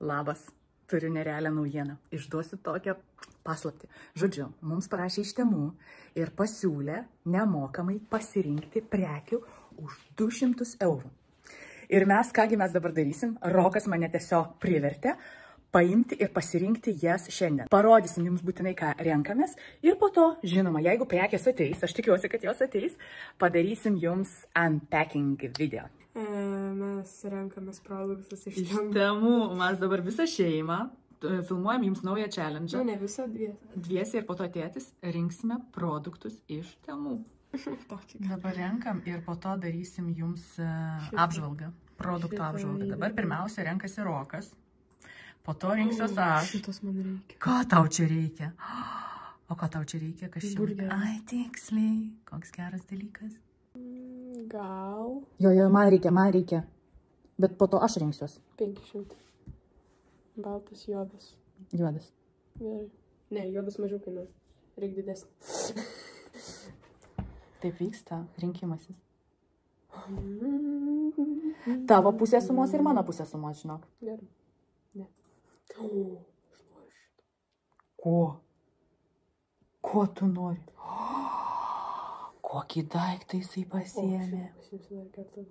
Labas, turiu nerealią naujieną. Išduosiu tokią paslaptį. Žodžiu, mums parašė iš Temu ir pasiūlė nemokamai pasirinkti prekių už 200 eurų. Ir kągi mes dabar darysim, Rokas mane tiesiog privertė paimti ir pasirinkti jas šiandien. Parodysim jums būtinai, ką renkamės ir po to, žinoma, jeigu prekės ateis, aš tikiuosi, kad jos ateis, padarysim jums unpacking video. Mes renkamės produktus iš Temu. Mes dabar visą šeimą filmuojam jums naują challenge. Ne, visą Dviese ir po to tėtis rinksime produktus iš Temu. Dabar renkam ir po to darysim jums apžvalgą, produktų apžvalgą. Dabar pirmiausia renkasi Rokas, po to rinksiuos aš. Šitos man reikia. Ką tau čia reikia? O ką tau čia reikia? Burgerį. Ai, tiksliai. Koks geras dalykas. Gal. Jo, man reikia. Bet po to aš rinksiuos. 500. Baltas, juodas. Juodas. Gerai. Ne, juodas mažiau kainuoja. Reikia didesnį. Taip vyksta rinkimasis. Tavo pusė sumos ir mano pusė sumos, žinok. Gerai. Ne. Aš noriu šitą. Ko? Ko tu nori? Kokį daiktą jisai pasiėmė? Pasiimsiu dar kartą.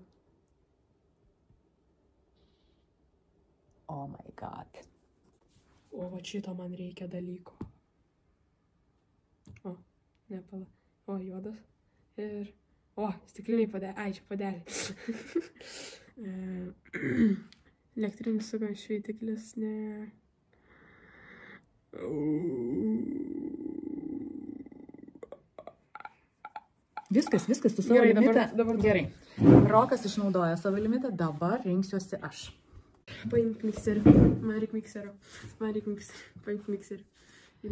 Oh my god. O, va šito man reikia dalyko. O, ne, pala. O, juodas. Ir... O, stikliniai padelė. Ai, čia padelė. Elektrinis sukas šveitiklis, ne... Viskas, tu savo Gerai, limitą. dabar Gerai. Rokas išnaudoja savo limitą, dabar rinksiuosi aš. Paimk mikserį. Man reikia mikserio. Paimk mikserį.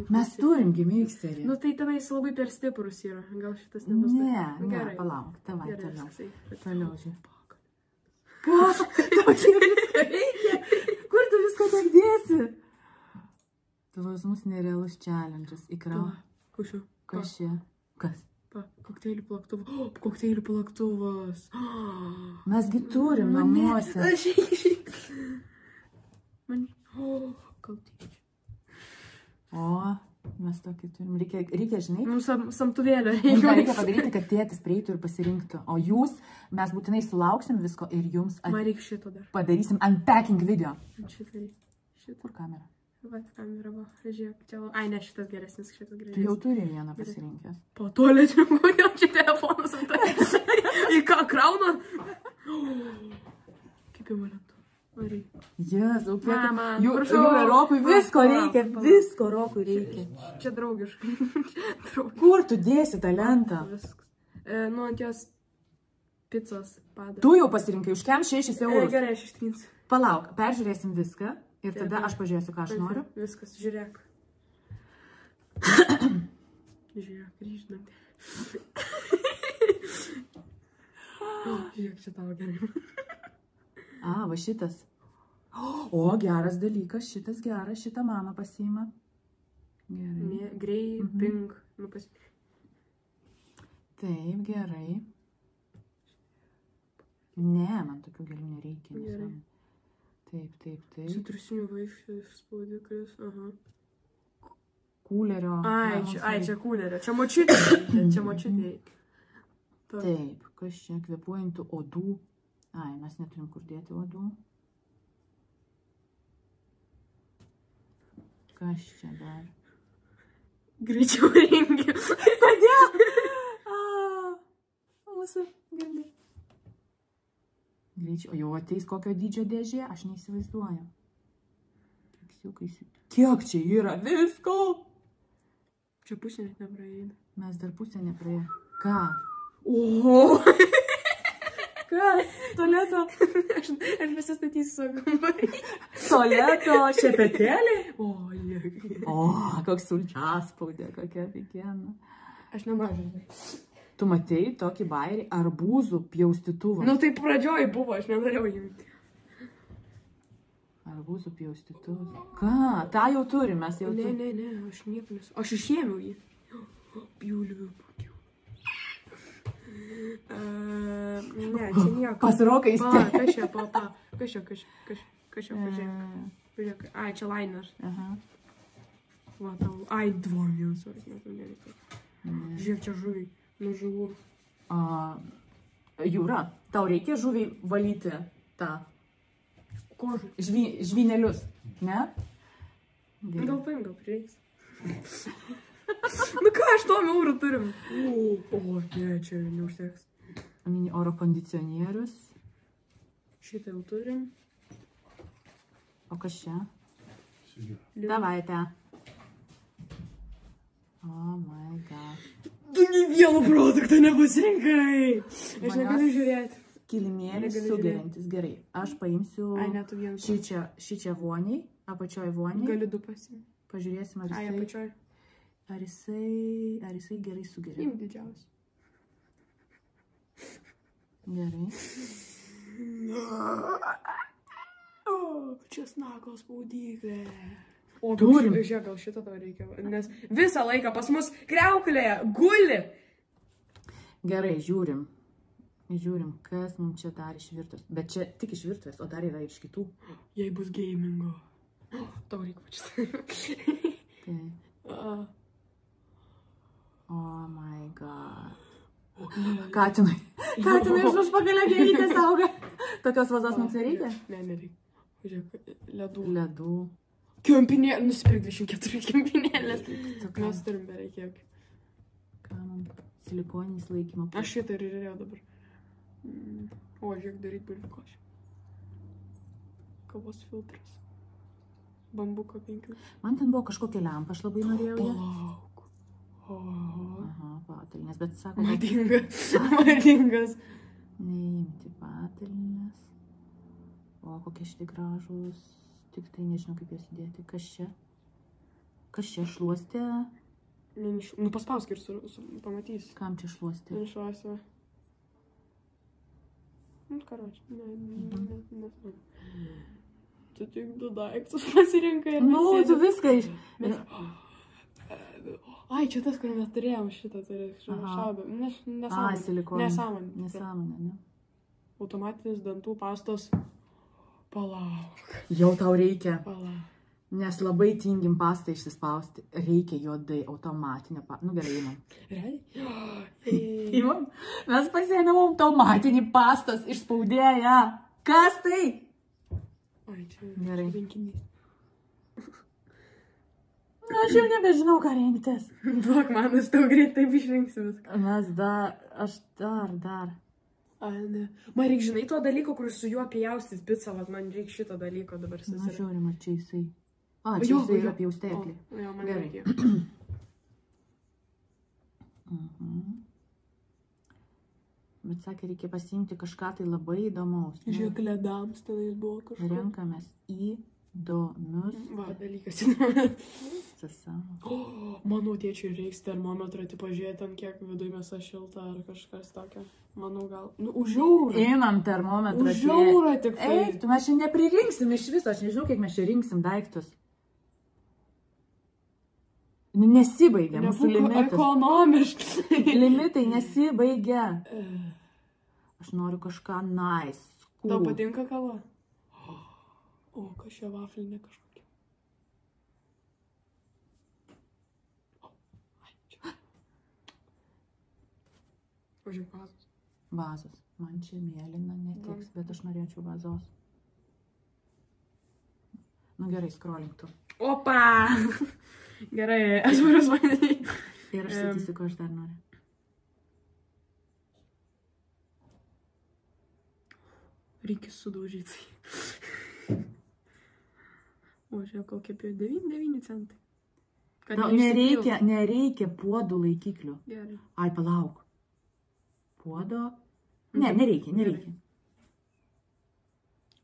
Mes turimgi mikserį. Nu, tai tenais labai per stiprus yra. Gal šitas nebus. Ne, palauk. Tavai, toliau. Toliau. Ką? Tau čia viską reikia? Kur tu viską tiek dėsi? Tavas mūsų nerealus challenge'as. Įkrau. Kušiu. Kas čia? Kas? Kokteilių plaktuvas. O, kokteilių plaktuvas. Mesgi turim namuose. Aš išeik. Man... O, kaltyčiai. O, mes tokį turim. Reikia, žinai. Mums samtuvėlio Mums reikia padaryti, kad tėtis prieitų ir pasirinktų. O jūs, mes būtinai sulauksim visko ir jums Man reikia šito dar. padarysim unpacking video. Šitą reikia. Kur kamera? Va, kamera, va. Žiūrėk, čia. Ai, ne, šitas geresnis, šitas geresnis. Tu jau turi vieną pasirinkęs. Po tualečių, kodėl čia telefonas ant Į ką krauna? Kaip jau malentų. Jėzau, Mama, Jūra, Rokui visko reikia, visko Rokui reikia. Čia draugiškai. Kur tu dėsi tą lentą? Viskas. Nu, ant jos picos pada. Tu jau pasirinkai, už kem 6 eurus. Gerai, aš ištrinsiu. Palauk, peržiūrėsim viską ir tada aš pažiūrėsiu, ką aš noriu. Viskas, žiūrėk. Žiūrėk, ryždam. Žiūrėk, čia tavo gerai. A, va šitas. O, geras dalykas, šitas geras, šitą mama pasiima. Gerai. Grey, pink. Nu, Taip, gerai. Ne, man tokių gėlių nereikia. Gerai. Taip. Citrusinių vaisių spaudiklis, aha. Kūlerio. Ai, čia kūlerio. Čia močiutė reikia. Taip, kas čia kvėpuojantų odų. Ai, mes neturim kur dėti odų. Kas čia dar? Greičiau rengi. Kodėl? Mūsų girdi. Greičiau. O jau ateis kokio dydžio dėžė, aš neįsivaizduoju. Kiek čia yra visko? Čia pusė net nepraeina. Mes dar pusę nepraėjo. Ką? Oho! Kas? Tualeto? Aš pasistatysiu savo kambarį. Tualeto šepetėlį? O, jėg. O, koks sulčiaspaudė, kokia vikiena. Aš nemažinai. Tu matei tokį bairį arbūzų pjaustytuvą? Nu, tai pradžioj buvo, aš nenorėjau imti. Arbūzų pjaustytuvas. Ką? Ta jau turim, mes jau turim. Ne, aš nieko nesu. Aš išėmiau jį. Pjūliu. Ne, čia nieko. Pasirokai įstė. Kas čia, Kas čia, pažiūrėk. Žiūrėk, ai, čia liner. Aha. Va, tau, ai, 2 mėnesius, netau nereikia. Žiūrėk, čia žuviai, nuo žuvų. Jūra, tau reikia žuviai valyti tą Kožų. žvynelius, ne? Gal paim, gal prireiks. Nu ką, 8 eurų turim. O, ne, čia neužteks. Mini oro kondicionierius. Šitą jau turim. O kas čia? Davaite. Oh my god. Tu nei vieno produkto nepasirinkai. Aš negaliu žiūrėti. Kilimėlis sugeriantis. Gerai. Aš paimsiu Ai, ne, tu vieną. šičia voniai, apačioj voniai. Galiu 2 pasimti. Pažiūrėsim, Ai, apačioj. ar jisai gerai sugeria. Imk didžiausias. Gerai. Česnako spaudyklė. O, Turim. Žiūrėk, gal šitą tau reikia, nes visą laiką pas mus kriauklėje guli. Gerai, žiūrim. Žiūrim, kas mums čia dar išvirtos. Bet čia tik išvirtos, o dar yra ir iš kitų. Jei bus gamingo. Tau reikia pačias. Okay. Oh my god. Katinai. Katinai iš užpakalio gėlytės auga. Tokios vazos mums nereikia? Ne, nereikia. Žiūrėk, ledų. Ledų. Kempinėlė, nusipirk 24 kempinėlės. Mes turim beveik kiek. Ką man? Silikoninis laikymo. Aš šitą ir žiūrėjau dabar. O, žiūrėk, daryt bulvių košę. Kavos filtras. Bambuko 5. Man ten buvo kažkokia lempa, aš labai norėjau ją. Palauk. Oho. Aha, patalinės, bet sako, kad Madingas. Madingas. neimti patalinės. O, kokie šitai gražus. Tik tai nežinau, kaip jas įdėti. Kas čia? Kas čia šluostė? Nu, paspausk ir pamatys. Kam čia šluostė? Nešuosiu. Nu, karoči, ne. Tu tik 2 daiktus pasirinkai. Nu, tu viską iš... Ai, čia tas, kurį mes turėjom šitą, šaubą. A, silikonį. Nesąmonė. Nesąmonė, ne? Automatinis dantų pastos. Palauk. Jau tau reikia, Palauk. nes labai tingim pastą išsispausti. Reikia juodai automatinę pastą. Nu gerai, imam. Realiai? Imam. Mes pasiėmėm automatinį pastos išspaudėją. Kas tai? Ai, čia Gerai. rinkinys. Aš jau nebežinau, ką rinktis. Duok man, aš tau greit taip išrinksiu viską. Aš dar. Ai, ne. Man reikia, žinai, to dalyko, kur su juo pjaustys pizzą, man reikia šito dalyko dabar Na, susirasti. žiūrim, ar čia jisai. A, čia jisai yra pjausteklį. Jo, man Gerai. reikia. Bet sakė, reikia pasiimti kažką tai labai įdomaus. Žiūrėk, ledams tenais buvo kažkas. Renkamės įdomius. Va, dalykas. Savo. Manau, tėčiui reiks termometrą, tai pažiūrėti, ant kiek viduj mėsa šilta ar kažkas tokio. Manau, gal. Nu, už eurą. Imam termometrą. Už eurą tik tai. Ei, tu mes čia nepririnksim iš viso, aš nežinau, kiek mes čia rinksim daiktus. Nesibaigia mūsų limitas. Ekonomiškai. Limitai nesibaigia. Aš noriu kažką nice. Tau patinka kava? O, kažkia vaflinė kažkokia. Ai, čia. Pažiūrėk, vazos. Vazos. Man čia mėlyna netiks, bet aš norėčiau vazos. Nu gerai, scrollink tu. Opa! Gerai, atsvarus vandenį. Ir aš sakysiu, ko aš dar noriu. Reikia sudaužyti. O, žiūrėk, kokie apie 9 centai. Kad Tau nereikia puodų laikiklių. Gerai. Ai, palauk. Puodo? Ne, nereikia.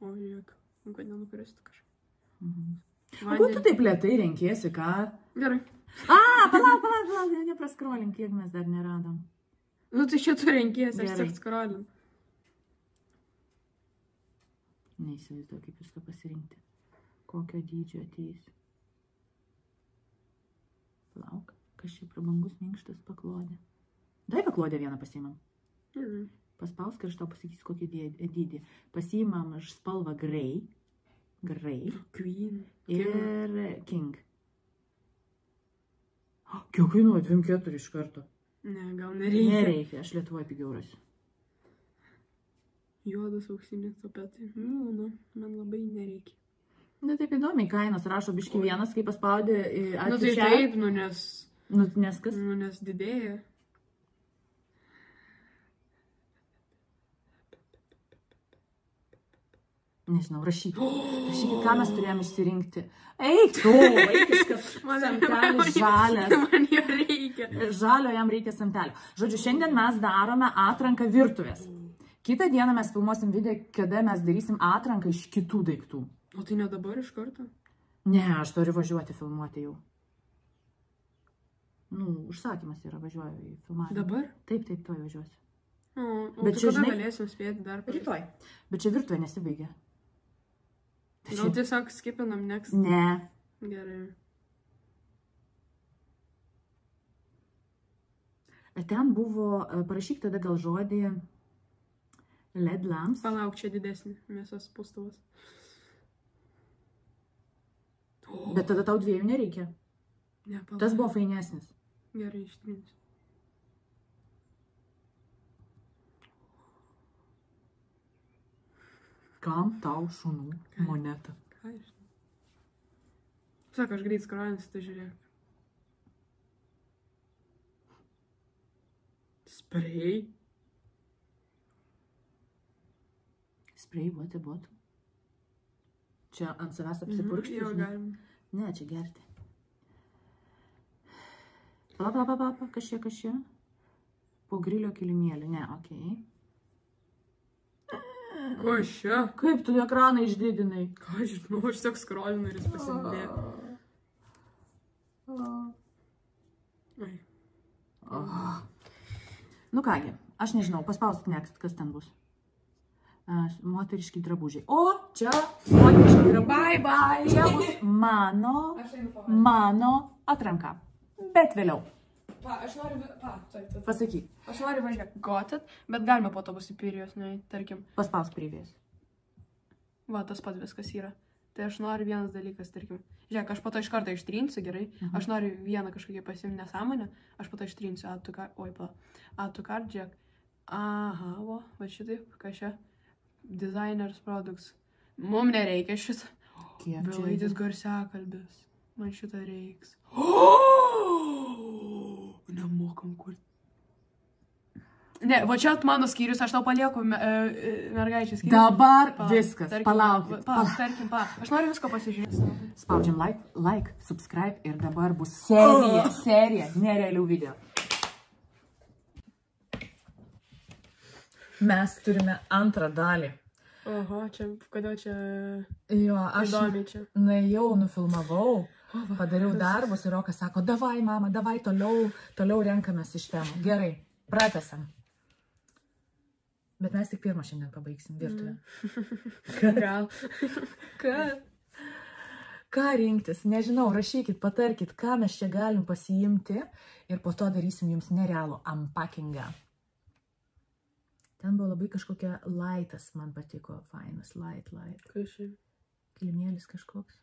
O, žiūrėk, kad nenukristų kažką. O ko tu taip lėtai renkiesi, ką? Gerai. Palauk, nepraskrolink, kiek mes dar neradom. Nu, tai čia tu renkiesi, aš Gerai. tik skrolinu. Neįsivaizduoju, kaip viską pasirinkti. Kokio dydžio ateis. Palauk, kas čia prabangus minkštas paklodė. Dai paklodę vieną pasiimam. Paspausk ir aš tau pasakysiu, kokį dydį. Pasiimam spalvą grey. Gerai. Queen. Ir King. Kiek kainuoja 2,4 iš karto? Ne, gal nereikia. Nereikia, aš Lietuvoje pigiau rasiu. Juodas auksinis tapetai. Nu, man labai nereikia. Na taip įdomiai, kainos rašo biški vienas, kai paspaudė Nu tai taip, nu nes... Nes kas? Nu nes didėja. Nežinau, rašykit. Rašykit, ką mes turėjom išsirinkti. Eik tu, vaikiškas samtelis žalias. Man jo reikia. Žalio jam reikia samtelio. Žodžiu, šiandien mes darome atranką virtuvės. Kitą dieną mes filmuosim video, kada mes darysim atranką iš kitų daiktų. O tai ne dabar iš karto? Ne, aš turiu važiuoti filmuoti jau. Nu, užsakymas yra, važiuoju į filmavimą. Dabar? Taip, tuoj važiuosiu. O Bet tai čia, kada žinai, galėsim spėti dar? rytoj. Bet čia virtuvė nesibaigia. Gal tiesiog skipinam next? Ne. Gerai. Ten buvo, parašyk tada gal žodį LED lamps. Palauk, čia didesnį mėsos pūstuvas. Bet tada tau 2 nereikia. Ne, palauk. Tas buvo fainesnis. Gerai, ištrinsiu. Kam tau šunų moneta? Ką aš? Sako, aš greit skrolins, tai žiūrėk. Spray. Spray, what? Čia ant savęs apsipurkšti? Jo, galim. Ne, čia gerti. Pala, kas čia? Po grilio kilimėlį, ne, okei. Kas čia? Kaip tu ekraną išdidinai? Ką aš žinau, aš tiesiog skrolinu ir jis pasidėjo. Nu kągi, aš nežinau, paspausk next, kas ten bus. Moteriški drabužiai. O, čia moteriški drabužiai. Bye. Čia bus mano atranka. Bet vėliau. Aš noriu... Pasakyk. Aš noriu važiuoti Gotit, bet galime po to bus į Pirijos, tarkim. Paspausk Pirijos. Va, tas pats viskas yra. Tai aš noriu vienas dalykas, tarkim. Žiūrėk, aš po to iš karto ištrinsiu, gerai. Aš noriu vieną kažkokią pasimti nesąmonę. Aš po to ištrinsiu. Add to cart, žiūrėk. Aha, va šitaip, kas čia? Designers products. Mum nereikia šitą. Belaidis garsiakalbis. Man šitą reiks. Nemokam kur. Ne, va čia mano skyrius, aš tau palieku mergaičiai skyrius. Dabar viskas, palaukit. Tarkim, aš noriu visko pasižiūrėti. Spaudžiam like, subscribe ir dabar bus serija nerealių video. Mes turime antrą dalį. Oho, čia, kodėl čia... Jo, aš įdomiai čia. Nuėjau, nufilmavau, padariau darbus ir Rokas sako, davai mama, davai toliau renkamės iš temų. Gerai, pratęsam. Bet mes tik pirmą šiandien pabaigsim virtuvę. Gal. Ką rinktis? Nežinau, rašykit, patarkit, ką mes čia galim pasiimti ir po to darysim jums nerealų unpackingą. Ten buvo labai kažkokia lightas, man patiko, fainas, light. Kas čia? Kilimėlis kažkoks.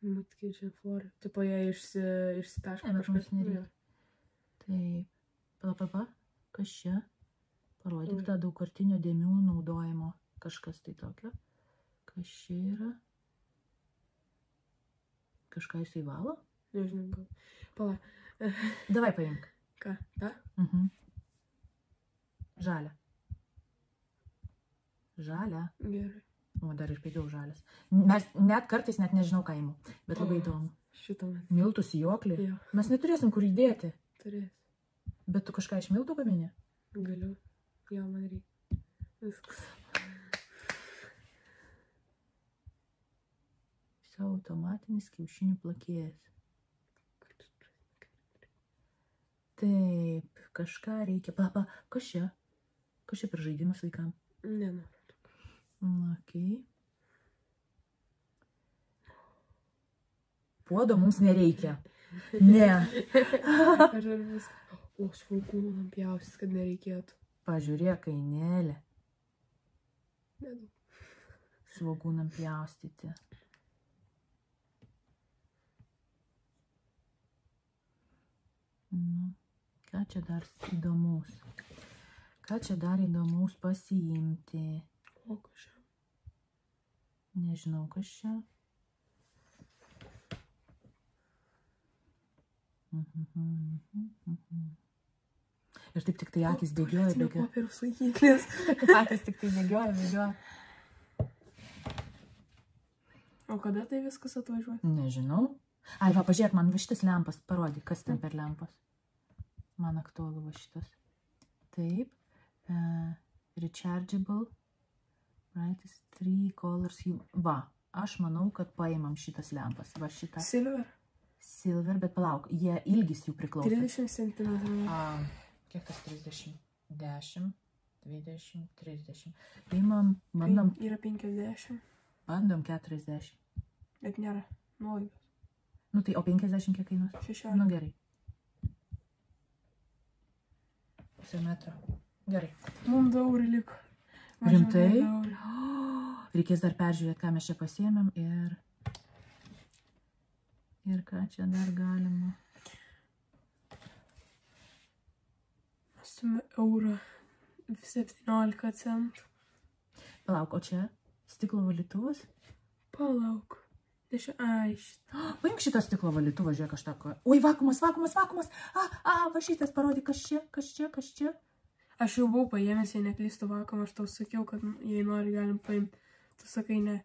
Matkai čia florė. Tipo, jie išsitaško kažkas nereikia. Taip. Pala, kas čia? Parodyk tą daugkartinio dėmių naudojimo. Kažkas tai tokio. Kas čia yra? Kažką jisai valo? Nežinau, gal. Pala. Davai paimk. Ką? Ta? Žalia. Žalia. Gerai. O, dar ir pigiau žalias. Mes net kartais net nežinau ką imu, bet labai įdomu. Šitą man. Miltus į joklį? Jo. Mes neturėsim kur įdėti. Turės. Bet tu kažką iš miltų gamini? Galiu. Jo, man reikia. Viskas. Visau automatinis kiaušinių plakėjas. Taip, kažką reikia. Pala, kas čia? Kas čia per žaidimas vaikam? Ne. Okei. Puodo mums nereikia. Ne. O, svogūnam pjausis, kad nereikėtų. Pažiūrėk, kainelė. svogūnam pjaustyti. Nu, ką čia dar įdomus? Ką čia dar įdomus pasiimti? O, kas čia? Nežinau, kas čia. Ir taip tik tai akis bėgioja. Popieriaus laikiklis. Akis tik tai bėgioja. O kada tai viskas atvažiuoja? Nežinau. Ai, va, pažiūrėk, man va šitas lempas parodė, kas ten per lempas. Man aktualu va šitas. Taip. Rechargeable. Right, 3 colors. Va, aš manau, kad paimam šitas lempas. Va šitą. Silver? Silver, bet palauk, jie ilgis jų priklauso. 30 cm. Kiek tas 30? 10, 20, 30. Paimam, bandom. Yra 50. Bandom 40. Bet nėra nuolaidos. Nu tai, o 50 kiek kainuos? 16. Nu gerai. Pusę metro. Gerai. Mums 2 eurų liko. Rimtai? Reikės dar peržiūrėti, ką mes čia pasiėmėm ir ką čia dar galima. Mes turime eurą 17 centų. Palauk, o čia stiklo valytuvas? Palauk. Paimk šitą stiklo valytuvą, žiūrėk, aš tą... Oi, vakuumas! Va šitas parodė, kas čia. Aš jau buvau paėmęs, jei neklystu vakuumą, aš tau sakiau, kad jei nori, galim paimti. Tu sakai, ne.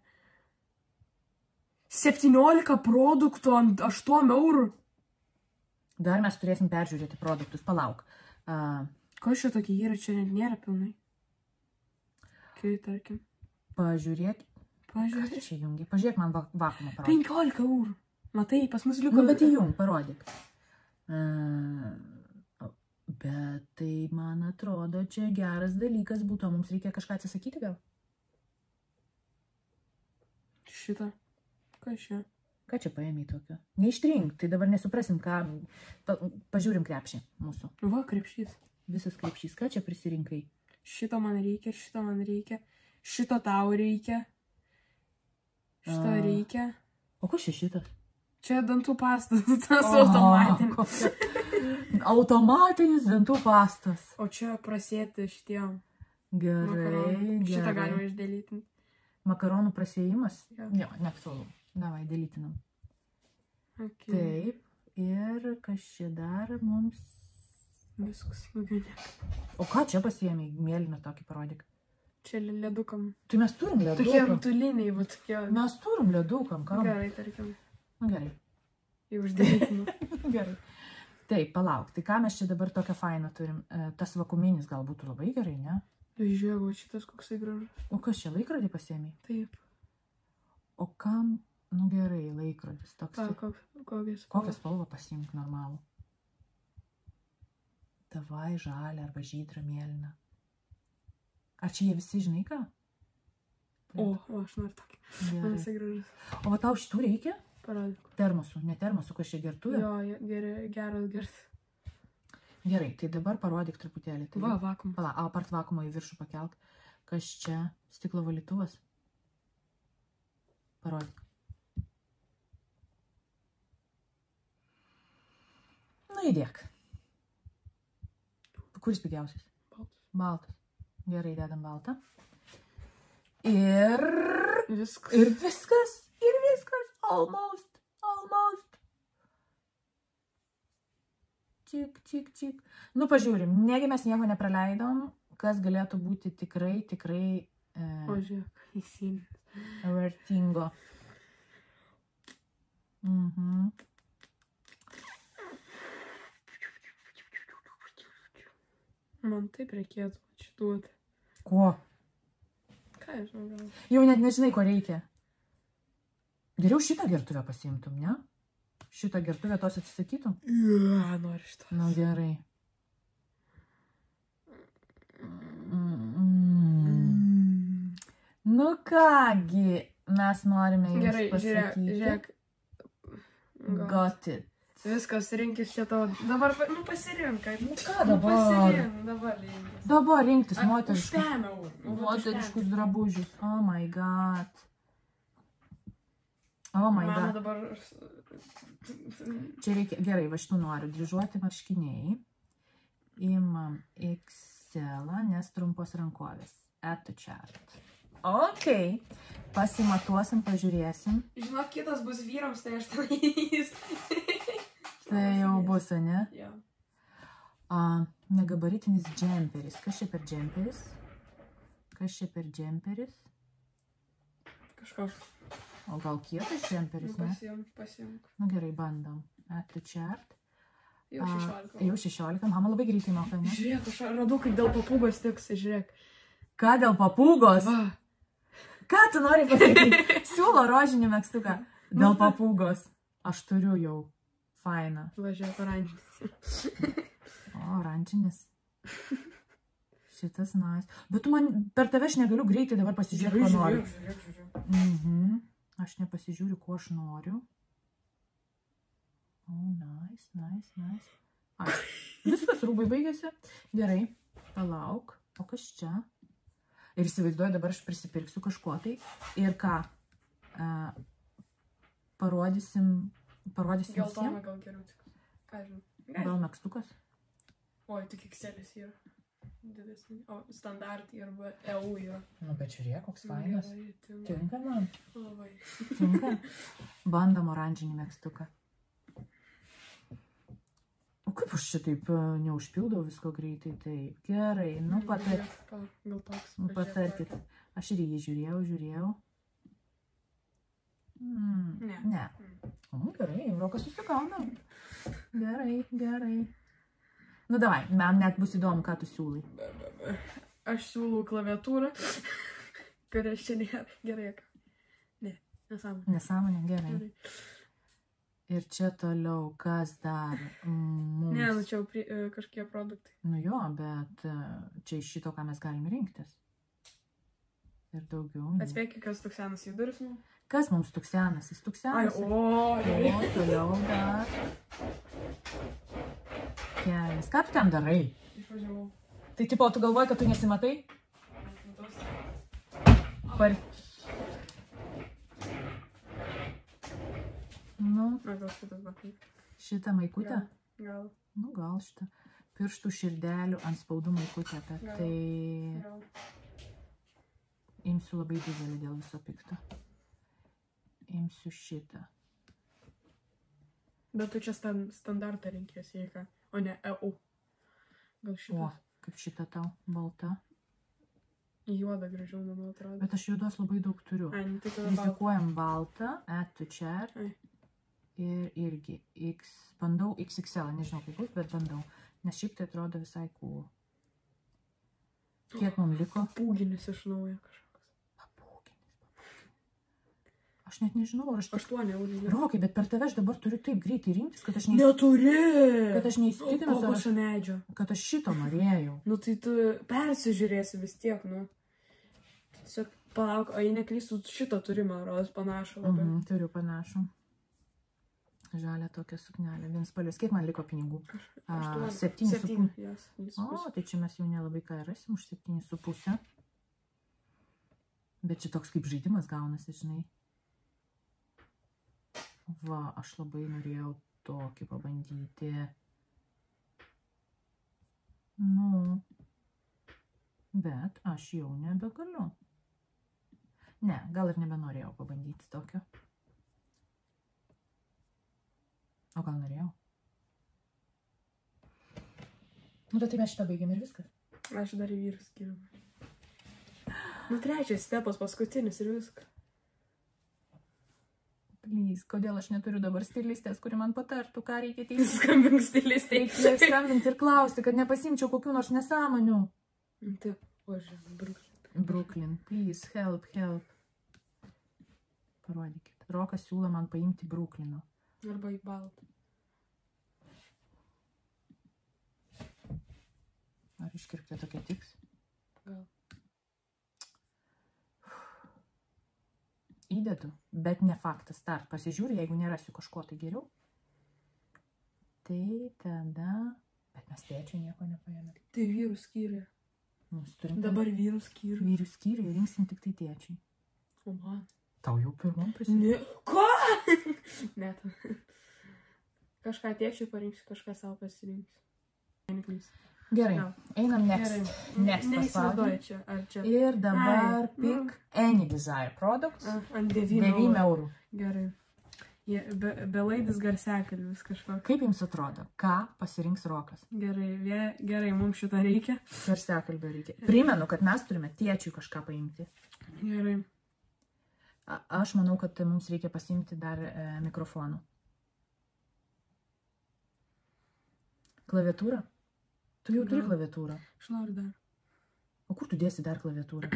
17 produktų ant 8 eurų. Dar mes turėsim peržiūrėti produktus, palauk. Ko šio tokie yra, čia nėra pilnai. Kai, tarkim. Pažiūrėk. Ką tu čia jungi? Pažiūrėk man vakuumą parodyk. 15 eurų. Matai, pas mus liko... Nu, bet įjung, parodyk. Bet tai, man atrodo, čia geras dalykas būtų. Mums reikia kažką atsisakyti gal? Šitą. Ką čia? Ką čia paėmė tokio? Neištrink, tai dabar nesuprasim, ką... Pažiūrim krepšį mūsų. Va, krepšys. Visas krepšys. Ką čia prisirinkai? Šito man reikia, šito man reikia. Šito tau reikia. Šito reikia. O ko šitas? Čia dantų pastas, tas automatinis. Automatinis dantų pastas. O čia prasėti šitiem. Gerai. Šitą galima išdėlytinti. Makaronų prasėjimas? Jo. Jo, neaktualu. Davai, dėlytinam. Okay. Taip. Ir kas čia dar mums? Viskas, nuginė. O ką čia pasiėmė? Mėlyną tokį parodyk. Čia ledukam. Tai mes turim ledukam. Tokie rutuliniai, va tokie. Mes turim ledukam, ką? Gerai, tarkim. Gerai. Jau uždėlytinu. Gerai. Taip, palauk. Tai ką mes čia dabar tokią fainą turim? Tas vakuuminis gal būtų labai gerai, ne? Žiūrėjau, šitas koksai gražus. O kas čia, laikrodį pasiėmė? Taip. O kam? Nu gerai, laikrodis toks. Kokią spalvą pasiimk normalų? Davai, žalia arba žydra mėlyna. Ar čia jie visi, žinai ką? O, aš noriu tokį. Man jisai gražus. O va tau šitų reikia? Parodyk. Termosų, ne termosų, kas čia gertuvė? Jo, geras gert. Gerai, tai dabar parodyk truputėlį. Tai... Va, vakuum. Pala, apart vakuumą į viršų pakelk. Kas čia? Stiklo valytuvas? Parodyk. Nu, įdėk. Kuris pigiausias? Baltas. Gerai, dedam baltą. Ir viskas. Almost. Čik. Nu, pažiūrim. Negi mes nieko nepraleidom, kas galėtų būti tikrai O, žiūrėk, įsinis. vertingo. Man taip reikėtų atiduoti. Ko? Ką aš žinau gal? Jau net nežinai, ko reikia. Geriau šitą gertuvę pasiimtum, ne? Šitą gertuvę tos atsisakytum? Noriu šitą. Nu, gerai. Nu kągi, mes norime jums pasakyti. Gerai, žiūrėk. Got it. Viskas, rinkis čia tavo. Dabar, pasirink. Nu ką dabar? Dabar rinkis. Dabar rinktis Už 5 eurų. moteriškus drabužius. Oh my god. Oh my Mama god. dabar... Čia reikia, gerai, va šitų noriu. Dryžuoti marškiniai. Imam XL, nes trumpos rankovės. Add to chart. Ok. Pasimatuosim, pažiūrėsim. Žinok, kitas bus vyrams, tai aš tenais. Tai jau bus, ne? Jo. Negabaritinis džemperis. Kas čia per džemperis? Kas čia per džemperis? Kažkoks. O gal kietas džemperis, ne? Pasiimk. Nu gerai, bandom. Add to chart. Jau 16. Jau 16. Mama labai greitai moka, ne? Žiūrėk, aš radau, kaip dėl papūgos tiks, žiūrėk. Ką dėl papūgos? Va. Ką tu nori pasakyti? Siūlo rožinį megztuką. Dėl papūgos. Aš turiu jau. Faina. Važiuok, oranžinis. O, oranžinis. Šitas nice. Bet tu man per tave aš negaliu greitai dabar pasižiūrėti, ko noriu. Žiūrėk. Aš nepasižiūriu, ko aš noriu. O, nice. Viskas, rūbai baigėsi. Gerai, palauk. O kas čia? Ir įsivaizduoju, dabar aš prisipirksiu kažko tai. Ir ką? Parodysim Geltona gal geriau tik. Ką žinau? Gal megztukas? Oi, tik Excelis yra. Didesnį. O standartai arba EU yra. Nu, bet žiūrėk, koks fainas. Tinka man? Labai. Tinka? Bandom oranžinį megztuką. O kaip aš čia taip neužpildau visko greitai? Taip, gerai, nu patarkit. Gal toks. Patarkit. Aš ir jį žiūrėjau. Ne. Gerai, Rokas susigauna. Gerai. Nu, davai, man net bus įdomu, ką tu siūlai. Aš siūlau klaviatūrą, kuria čia nėra. Gerai, ne, nesąmonė. Nesąmonė, gerai. Ir čia toliau, kas dar mums... Ne, nu čia jau kažkie produktai. Nu jo, bet čia iš šito, ką mes galim rinktis. Ir daugiau. Atspėkit, kas toks senas juduris, nu? Kas mums toks senas? Jis toks senas. O, toliau dar. Kelias. Ką tu ten darai? Išvažiavau. Tai tipo, tu galvoji, kad tu nesimatai? Nu. Gal šitas bakai. Šitą maikutę? Gal. Nu, gal šitą. Pirštų širdelių ant spaudų maikutę. Tai imsiu labai didelį dėl viso pikto. Imsiu šitą. Bet tu čia standartą renkėsi, jei ką, o ne EU. Gal šitą. O, kaip šitą tau, balta. Juoda gražiau, manau, atrodo. Bet aš juodos labai daug turiu. Ai, nu tai tada rizikuojam baltą, add to chart. Ir irgi bandau XXL, nežinau kaip bus, bet bandau. Nes šiaip tai atrodo visai cool. Kiek mums liko? Papūginis iš naujo kažkoks. Aš net nežinau, ar aš... 8 eurų. Rokai, bet per tave aš dabar turiu taip greitai rinktis, kad aš Neturi! Kad aš neįsitikinus, Kokosų medžio. Kad aš šito norėjau. Nu tai tu persižiūrėsi vis tiek, nu. Tiesiog palauk, o jei neklystu, šito turi, man rodos, panašų labai. Turiu panašų. Žalia tokia suknelė, vienspalvės. Kiek man liko pinigų? 7,5. O, tai čia mes jau nelabai ką rasim už 7,5. Bet čia toks kaip žaidimas gaunasi, žinai. Va, aš labai norėjau tokį pabandyti. Nu, bet aš jau nebegaliu. Ne, gal ir nebenorėjau pabandyti tokio. O gal norėjau? Nu, bet tai mes šitą baigiam ir viskas. Aš dar į vyrus skiriu. Nu, trečias stepas, paskutinis ir viskas. Please, kodėl aš neturiu dabar stilistės, kuri man patartų, ką reikia teisyti. Skambink stilistė. Reikia skambinti ir klausti, kad nepasimčiau kokių nors nesąmonių. Taip, oži, Brooklyn. Brooklyn, please, help. Parodykit. Rokas siūlo man paimti Brooklyno. Arba į baltą. Ar iškirptė tokia tiks? Gal. Įdedu, bet ne faktas. Start pasižiūriu, jeigu nerasiu kažko tai geriau. Tai tada... Bet mes tėčiui nieko nepaėmė. Tai vyrų skyriai. Dabar vyrų skyriai. Vyrų skyriai rinksim tik tai tėčiui. O man? Tau jau pirmam prisimė. Ką? Net. Kažką tėčiui parinksiu, kažką savo pasirinksiu. Gerai, Jo. einam next. Next Neįsivaizduoju paspaudžiu. čia, ar čia. Ir dabar Ai, pick any desire products. Ant 9 9 eurų. Gerai. Belaidis garsiakalbis kažkoks. Kaip jums atrodo, ką pasirinks Rokas? Gerai, mums šitą reikia. Garsiakalbio reikia. Primenu, kad mes turime tėčiui kažką paimti. Gerai. Aš manau, kad mums reikia pasiimti dar mikrofonų. Klaviatūrą? Tu jau turi klaviatūrą. Aš noriu dar. O kur tu dėsi dar klaviatūrą?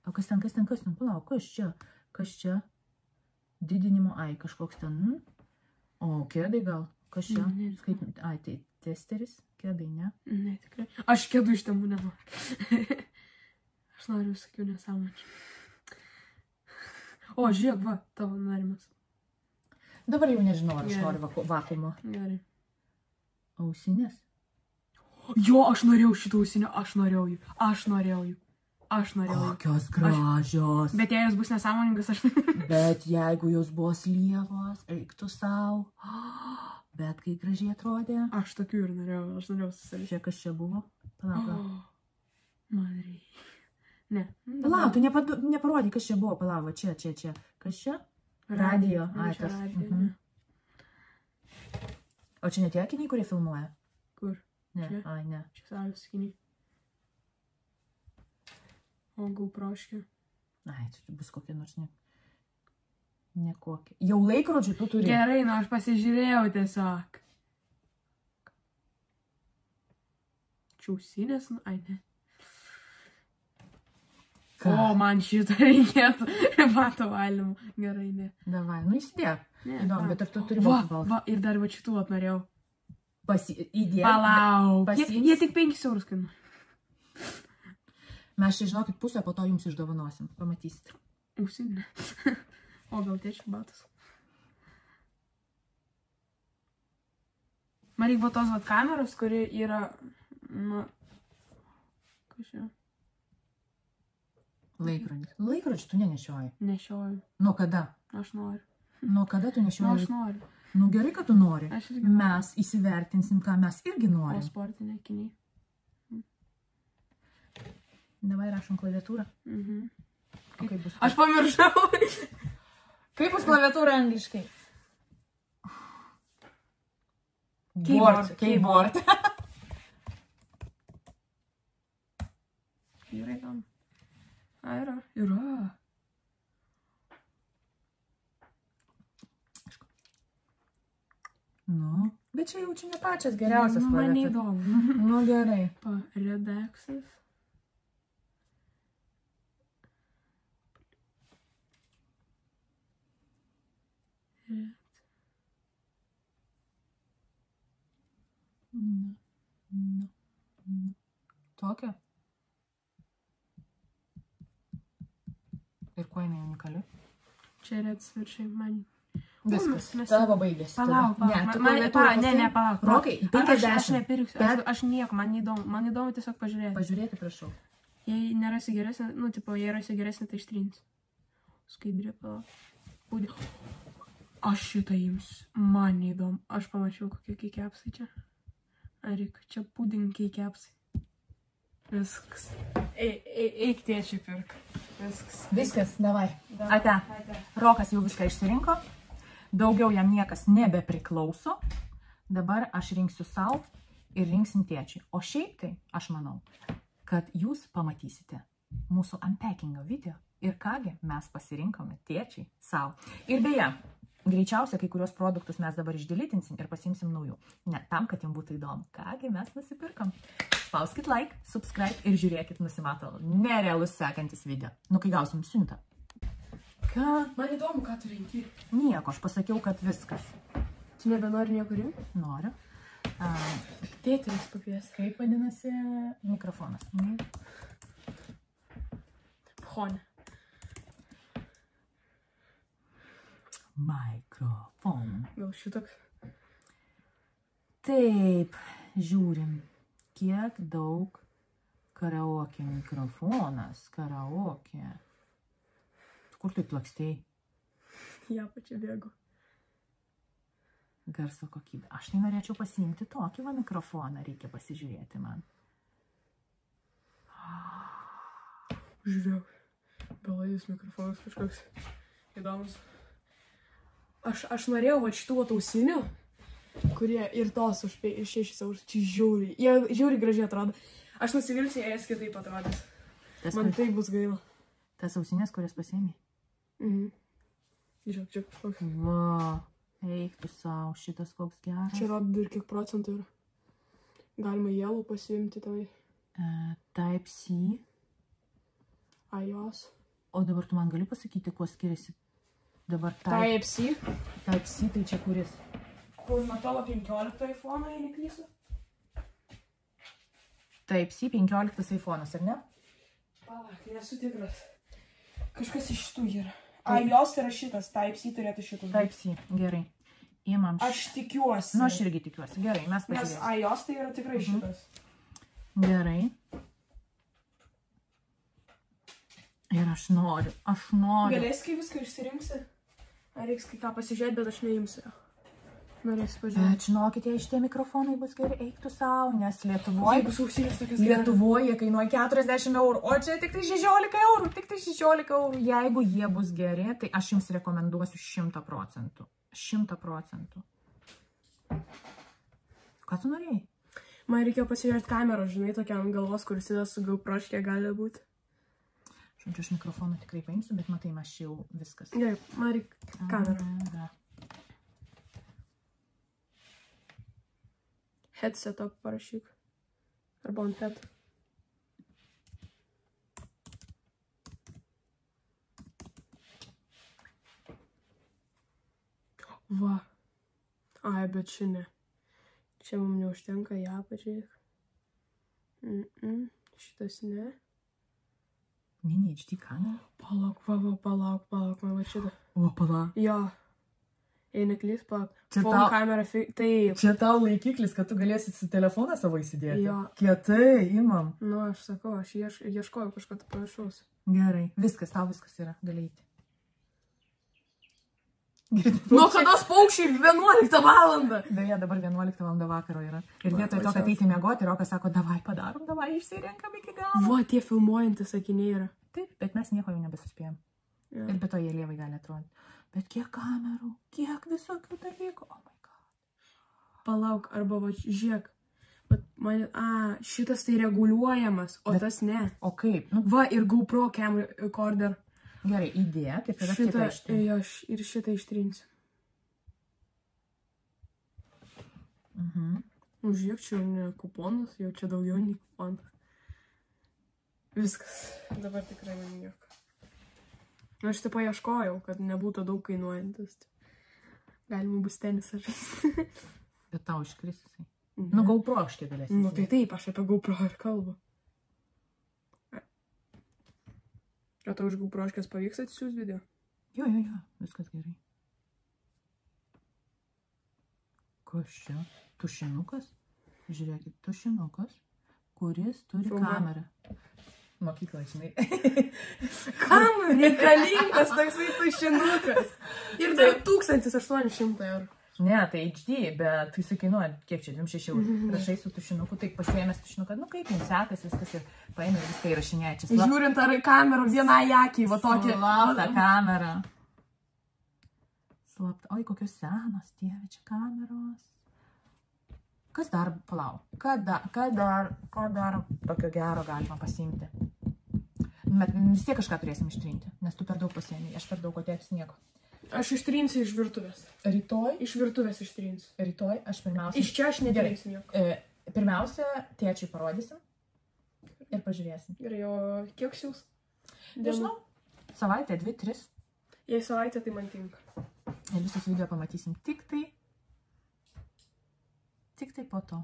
O kas ten? Palauk, kas čia? Didinimo, kažkoks ten. O, kėdai gal? Kas čia? Tai testeris, kėdai, ne? Ne, tikrai. Aš kėdų iš temų nenoriu. Aš noriu visokių nesąmončių. O, žiūrėk, va, tavo norimas. Dabar jau nežinau, ar aš noriu vakuumo. Gerai. Ausinės? Jo, aš norėjau šitą ausinę, aš norėjau jų. Kokios gražios. Bet jei jos bus nesąmoningas, aš... Bet jeigu jos buvo lievos, eiktų savo. Bet kai gražiai atrodė. Aš tokių ir norėjau susirišti. Čia kas čia buvo? Palauk. Man reikia. Ne. Palauk, tu neparodai, kas čia buvo. Palauk, čia. Kas čia? Radio. Čia radio, ne. O čia ne tie akiniai, kurie filmuoja? Kur? Ne, Čia? ne. Čia saulės akiniai. O GoProškė. Tai bus kokie nors nekokie. Jau laikrodžių tu turi. Gerai, aš pasižiūrėjau tiesiog. Čiausinės, ne. O, man šitą reikėtų. Mato valymų. Gerai, ne. Davai, įsidėk. Įdomu, bet ar tu turi balsą? Va, ir dar va šitų norėjau. Įdėk. Palauk. Jie tik 5 eurus kainuoja. Mes čia, žinokit, pusę po to jums išdovanosim. Pamatysit. Ausinė. O gal tėčių batas. Man reikia tos kameros, kuri yra... Kas čia? Laikrodis. Laikrodžių tu nenešioji? Nešioju. Nuo kada? Aš noriu. Nuo kada tu nešioji? Aš noriu. Nu gerai, kad tu nori. Aš irgi noriu. Mes įsivertinsim, ką mes irgi norim. O sportinė akiniai. Davai rašom klaviatūrą. Aš pamiršau. Kaip bus klaviatūra angliškai? Keyboard. Gerai, tam. Yra. Nu, bet čia jaučiu ne pačias geriausias klaviatūras. Man neįdomu. Nu gerai. Redexas. Tokia. Ir kuo jinai unikali? Čia redsviršiai man. Viskas, tavo baigėsi. Palauk. Ne, palauk. Rokai, 50. Aš nepirksiu. Aš nieko, man neįdomu. Man įdomu tiesiog pažiūrėti. Pažiūrėti, prašau. Jei nerasi geresnė, jei rasi geresnė, tai ištrinsiu. Skaidrė, palauk. Aš šitą imsiu. Man neįdomu. Aš pamačiau, kokie keikepsai čia. Arik, čia pudinkiai kepsai. Viskas. Eik tėčiui pirk. Viskas, davai. Ate. Rokas jau viską išsirinko. Daugiau jam niekas nebepriklauso. Dabar aš rinksiu savo ir rinksim tėčiui. O šiaip tai, aš manau, kad jūs pamatysite mūsų unpackingo video. Ir kągi mes pasirinkome tėčiai savo. Ir beje, greičiausiai kai kurios produktus mes dabar išdilitinsim ir pasimsim naujų. Ne, tam, kad jums būtų įdomu. Kągi mes nusipirkom. Spauskit like, subscribe ir žiūrėkit, nusimato nerealus sekantis video. Nu, kai gausim siuntą. Ką? Man įdomu, ką tu renki. Nieko, aš pasakiau, kad viskas. Tu nebenori nieko rinkti? Noriu. Tėtelis pakvies. Kaip vadinasi mikrofonas? Pchonė. Mikrofon. Gal šitoks? Taip, žiūrim, kiek daug karaoke mikrofonas, karaoke. Kur tu plakstėjai? į apačią bėgu. Garso kokybė. Aš tai norėčiau pasiimti tokį va mikrofoną, reikia pasižiūrėti man. Žiūrėk, belaidis mikrofonas kažkoks įdomus. Aš norėjau va šitų ausinių, kurie ir tos už 6 eurus. Čia žiauriai. Jie žiauriai gražiai atrodo. Aš nusivilsiu, jas kitaip atrodys. Man tai bus gaila. Tas ausinės, kurias pasiėmė? Žiūrėk, čia kažkoks. Va, eik tu savo, šitas koks geras. Čia rodo ir kiek procentų yra. Galima yellow pasiimti tavai. Type-C. iOS. O dabar tu man gali pasakyti, kuo skiriasi? Dabar Type-C. Type-C tai čia kuris? Kur matavo 15 iPhone, jei neklysiu. Type-C 15 iPhone'as, ar ne? Palauk, nesu tikras. Kažkas iš šitų yra. iOS yra šitas, Type-C turėtų šitas. Type-C, gerai. Įmam. Aš tikiuosi. Nu, aš irgi tikiuosi. Gerai, mes pažiūrėsim. Nes iOS tai yra tikrai šitas. Gerai. Ir aš noriu. Galėsi, kai viską išsirinksi? Ar reiks kai ką pasižiūrėti, bet aš neimsiu. Norėsiu pažiūrėti. Bet žinokite, šitie mikrofonai bus geri, eik tu savo, nes Lietuvoje... Bus ausinės tokias Lietuvoje kainuoja 40 eurų, o čia tik tai 16 eurų, tik tai 16 eurų. Jeigu jie bus geri, tai aš jums rekomenduosiu 100%. 100%. Ką tu norėjai? Man reikėjo pasižiūrėti kamerą, žinai, tokia ant galvos, kuris yra su GoProškė gali būti. Žodžiu, aš mikrofoną tikrai paimsiu, bet matai, mes čia jau viskas. Gerai, man reikia kamerą. Headsetą parašyk. Arba ant head. Va. Ai, bet čia ne. Čia mums neužtenka į apačią. Šitas ne. Ne, HD kamera. Palauk, man va šitą. O, palauk. Jo. Jei neklys, palauk. Phone kamera, taip. Čia tau laikiklis, kad tu galėsi su telefoną savo įsidėti. Jo. Kietai, imam. Nu, aš sakau, aš ieškojau kažko panašaus. Gerai, viskas, tau viskas yra, gali eiti. Nuo kada paukščiai 11 valandą? Beje, dabar 11 valandą vakaro yra. Ir vietoj to, kad eiti miegoti, Rokas sako, davai padarom, davai išsirenkam iki galo. Va, tie filmuojantis sakiniai yra. Taip, bet mes nieko jau nebesuspėjom. Ja. Ir be to jie lievai gali atrodyti. Bet kiek kamerų, kiek visokių dalykų. Oh my god. Palauk, arba va, žiūrėk. Šitas tai reguliuojamas, o bet, tas ne. O kaip? Nu, va, ir GoPro recorder. Gerai, įdėk ir tada kitą ištrinsiu. Ir šitą ištrinsiu. Nu, žiūrėk, čia ne kuponas, jau čia daugiau nei kuponas. Viskas. Dabar tikrai nieko. Nu, aš taip paieškojau, kad nebūtų daug kainuojantis. Galima bus tenisą žaisti. Bet tau iškris jisai. Nu, GoPro aš kiek galėsiu. Nu, tai taip, aš apie GoPro ir kalbu. O tau iš GoPro pavyks atsiųs video? Jo, viskas gerai. Kas čia? Tušinukas? Žiūrėkit, tušinukas, kuris turi kamerą. Mokykla, žinai. Kam reikalingas toksai tušinukas? Ir dar 1800 eurų. Ne, tai HD, bet tai sakainuoja, kiek čia, 26 eurų. Rašai su tušinuku, tai pasiėmęs tušinuką, nu kaip jums sekas, viskas ir paėmė viską įrašinėja čia. Žiūrint ar kamerą vieną akį, va tokia. Slapta kamera. Slapta. Oi, kokios senos, dieve, čia kameros. Kas dar, palauk, ką dar tokio gero galima pasiimti? Bet vis tiek kažką turėsim ištrinti, nes tu per daug pasiėmė, aš per daug atėjęs nieko. Aš ištrinsiu iš virtuvės. Rytoj? Iš virtuvės ištrinsiu. Rytoj aš pirmiausia... Iš čia aš netrinsiu nieko. Pirmiausia, tėčiui parodysim ir pažiūrėsim. Gerai, o kiek siūs? Nežinau, savaitę, 2-3. Jei savaitę, tai man tinka. Ir visus video pamatysim tik tai po to.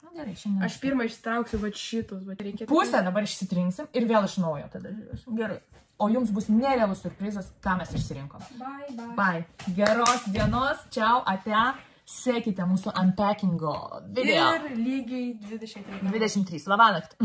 Na gerai, šiandien... Aš pirmą išsitrauksiu va šitus, va reikėtų... Pusę dabar išsitrinsim ir vėl iš naujo tada žiūrėsim. Gerai. O jums bus nerealus surprizas, ką mes išsirinkom. Bye. Geros dienos, čiau, ate. Sekite mūsų unpackingo video. Ir lygiai 23. 23. Labą naktį.